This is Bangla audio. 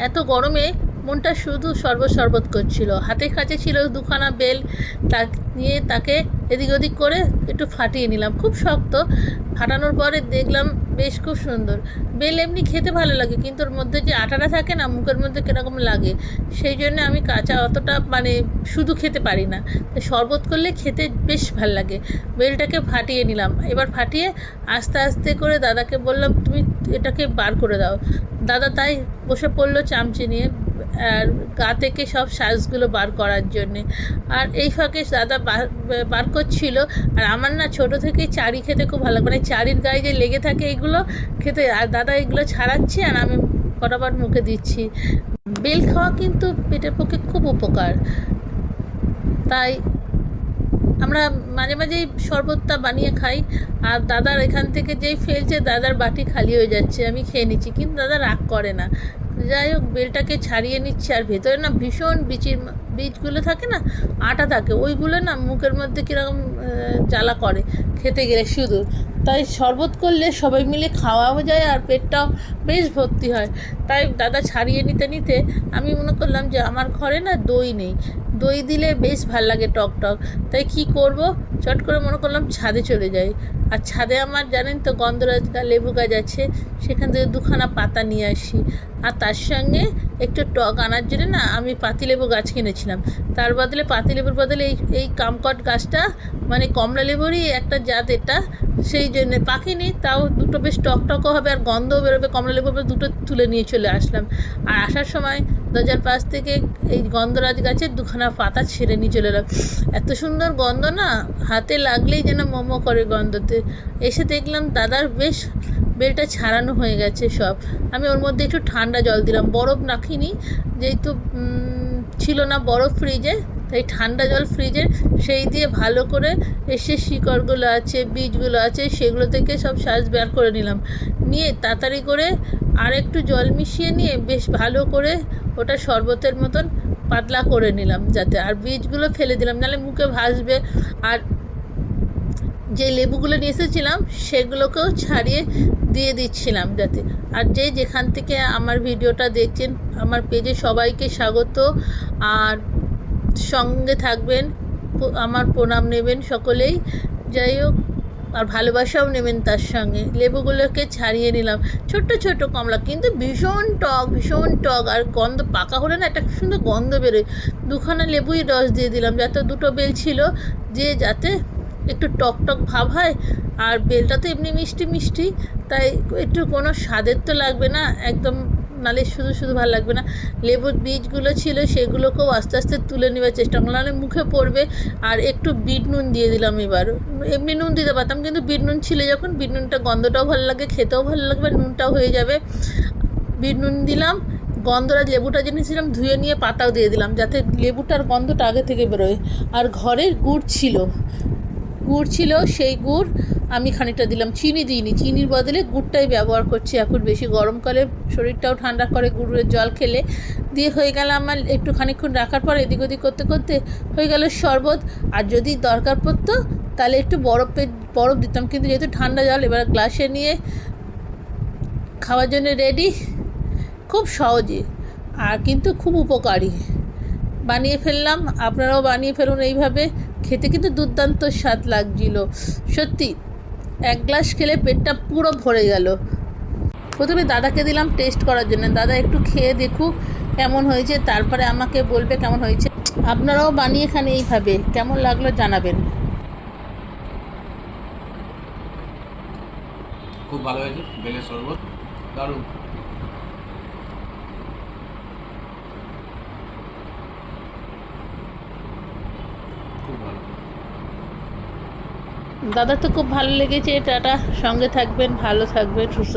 এত গরমে মনটা শুধু শরবত করছিল। হাতের কাছে ছিল দুখানা বেল, তা নিয়ে তাকে এদিক ওদিক করে একটু ফাটিয়ে নিলাম। খুব শক্ত, ফাটানোর পরে দেখলাম বেশ খুব সুন্দর। বেল এমনি খেতে ভালো লাগে, কিন্তু ওর মধ্যে যে আটাটা থাকে না, মুখের মধ্যে কীরকম লাগে, সেই জন্য আমি কাঁচা অতটা শুধু খেতে পারি না। তো শরবত করলে খেতে বেশ ভালো লাগে। বেলটাকে ফাটিয়ে নিলাম। এবার ফাটিয়ে আস্তে আস্তে করে দাদাকে বললাম, তুমি এটাকে বার করে দাও। দাদা তাই বসে পড়লো চামচে নিয়ে, আর গা থেকে সব শাঁসগুলো বার করার জন্যে। আর এই ফাঁকে দাদা বার করছিল। আর আমার না ছোটো থেকেই চারি খেতে খুব ভালো লাগে, চারির গায়ে যে লেগে থাকে এইগুলো খেতে। আর দাদা এগুলো ছাড়াচ্ছে আর আমি ফটাফট মুখে দিচ্ছি। বেল খাওয়া কিন্তু পেটের পক্ষে খুব উপকার, তাই আমরা মাঝে মাঝেই শরবতটা বানিয়ে খাই। আর দাদার এখান থেকে যেই ফেলছে, দাদার বাটি খালি হয়ে যাচ্ছে, আমি খেয়ে নিচ্ছি, কিন্তু দাদা রাগ করে না। যাই হোক, বেলটাকে ছাড়িয়ে নিচ্ছে। আর ভেতরে না ভীষণ বীজগুলো থাকে না, আটা থাকে, ওইগুলো না মুখের মধ্যে কীরকম জ্বালা করে খেতে গেলে শুধু। তাই শরবত করলে সবাই মিলে খাওয়াও যায় আর পেটটাও বেশ ভর্তি হয়। তাই দাদা ছাড়িয়ে নিতে নিতে আমি মনে করলাম যে আমার ঘরে না দই নেই, দই দিলে বেশ ভাল লাগে টক টক। তাই কি করব, চট করে মনে করলাম ছাদে চলে যাই। আর ছাদে আমার জানেন তো গন্ধরাজ লেবু গাছ আছে, সেখান থেকে দুখানা পাতা নিয়ে আসি। আর তার সঙ্গে একটু টক আনার জন্য না আমি পাতিলেবু গাছ কিনেছিলাম। তার বদলে পাতিলেবুর বদলে এই কামকট গাছটা, কমলা লেবুরই একটা জাত এটা, সেই জন্যে পাকেনি, তাও দুটো বেশ টকটকও হবে আর গন্ধও বেরোবে কমলা লেবুর। দুটো তুলে নিয়ে চলে আসলাম। আর আসার সময় দরজার পাশ থেকে এই গন্ধরাজ গাছের দুখানা পাতা ছেড়ে নিয়ে চলে এলাম। এত সুন্দর গন্ধ না, হাতে লাগলেই যেন মোমো করে গন্ধতে। এসে দেখলাম দাদার বেশ বেলটা ছাড়ানো হয়ে গেছে সব। আমি ওর মধ্যে একটু ঠান্ডা জল দিলাম, বরফ রাখিনি, যেহেতু ছিল না বরফ ফ্রিজে, তাই ঠান্ডা জল ফ্রিজের সেই দিয়ে ভালো করে এসে শিকড়গুলো আছে, বীজগুলো আছে, সেগুলো থেকে সব শাঁস বের করে নিলাম। নিয়ে তাড়াতাড়ি করে আর একটু জল মিশিয়ে নিয়ে বেশ ভালো করে ওটা শরবতের মতন পাতলা করে নিলাম যাতে। আর বীজগুলো ফেলে দিলাম, নাহলে মুখে ভাসবে। আর যে লেবুগুলো নিয়ে এসেছিলাম সেগুলোকেও ছাড়িয়ে দিয়ে দিচ্ছিলাম যাতে। আর যেখান থেকে আমার ভিডিওটা দেখছেন, আমার পেজে সবাইকে স্বাগত। আর সঙ্গে থাকবেন, আমার প্রণাম নেবেন সকলেই। যাই হোক, আর ভালোবাসাও নেবেন তার সঙ্গে। লেবুগুলোকে ছাড়িয়ে নিলাম, ছোট্ট ছোট্ট কমলা, কিন্তু ভীষণ টক। আর গন্ধ পাকা হলে না একটা সুন্দর গন্ধ বেরোয়। দুখানা লেবুই রস দিয়ে দিলাম, যাতে দুটো বেল ছিল, যাতে একটু টক ভাব হয়। আর বেলটা তো এমনি মিষ্টি, তাই একটু কোনো স্বাদের তো লাগবে না একদম, নাহলে শুধু ভালো লাগবে না। লেবুর বীজগুলো ছিল সেগুলোকেও আস্তে আস্তে তুলে নেওয়ার চেষ্টা করলাম, নাহলে মুখে পড়বে। আর একটু বিট নুন দিয়ে দিলাম। এবার এমনি নুন দিতে পারতাম, কিন্তু বিট নুন ছিল যখন, বিট নুনটা গন্ধটাও ভালো লাগে, খেতেও ভালো লাগবে, নুনটাও হয়ে যাবে। বিট নুন দিলাম। গন্ধরাজ লেবুটা জেনেছিলাম ধুয়ে নিয়ে পাতাও দিয়ে দিলাম, যাতে লেবুটার গন্ধটা আগে থেকে বেরোয়। আর ঘরের গুড় ছিল, সেই গুড় আমি খানিকটা দিলাম, চিনি দিইনি, চিনির বদলে গুড়টাই ব্যবহার করছি এখন বেশি। গরমকালে শরীরটাও ঠান্ডা করে গুড়ের জল খেলে। দিয়ে হয়ে গেল আমার একটু খানিকক্ষণ রাখার পর এদিক ওদিক করতে করতে হয়ে গেল শরবত। আর যদি দরকার পড়তো তাহলে একটু বরফ দিতাম, কিন্তু যেহেতু ঠান্ডা জল, এবার গ্লাসে নিয়ে খাওয়ার জন্য রেডি। খুব সহজে আর কিন্তু খুব উপকারী বানিয়ে ফেললাম। আপনারাও বানিয়ে ফেলুন এইভাবে, খেতে কিন্তু দুর্দান্ত স্বাদ লাগছিল সত্যি। এক গ্লাস খেলে পেটটা পুরো ভরে গেল। প্রথমে দাদাকে দিলাম টেস্ট করার জন্য, দাদা একটু খেয়ে দেখুক কেমন হয়েছে, তারপরে আমাকে বলবে কেমন হয়েছে। আপনারাও বানিয়ে খান এইভাবে, কেমন লাগলো জানাবেন। খুব ভালো হয়েছে বেলের শরবত, দারুণ। দাদা তো খুব ভালো লেগেছে। টাটা, সঙ্গে থাকবেন, ভালো থাকবেন, সুস্থ